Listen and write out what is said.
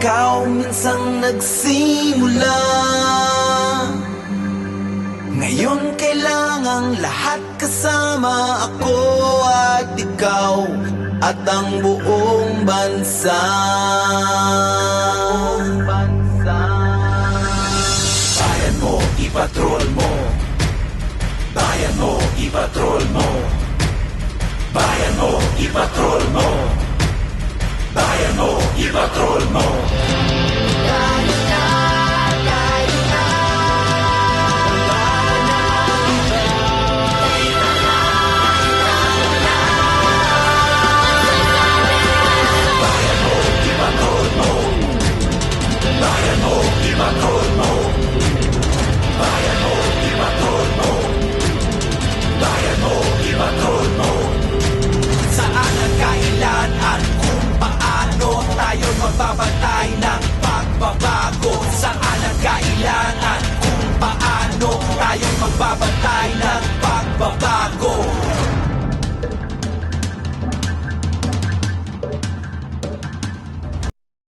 ikaw minsang nagsimula. Ngayon kailangang lahat kasama ako at ikaw at ang buong bansa. Bayan mo, ipatrol mo. Bayan mo, ipatrol mo. Bayan mo, ipatrol mo. Bayan mo, ipatrol mo. Tayo na, tayo na. Bayan mo, ipatrol mo. Bayan mo, ipatrol mo. Bayan mo, ipatrol mo. Bayan mo, ipatrol mo. Saan ang kailan at kung paano tayo magbabantay na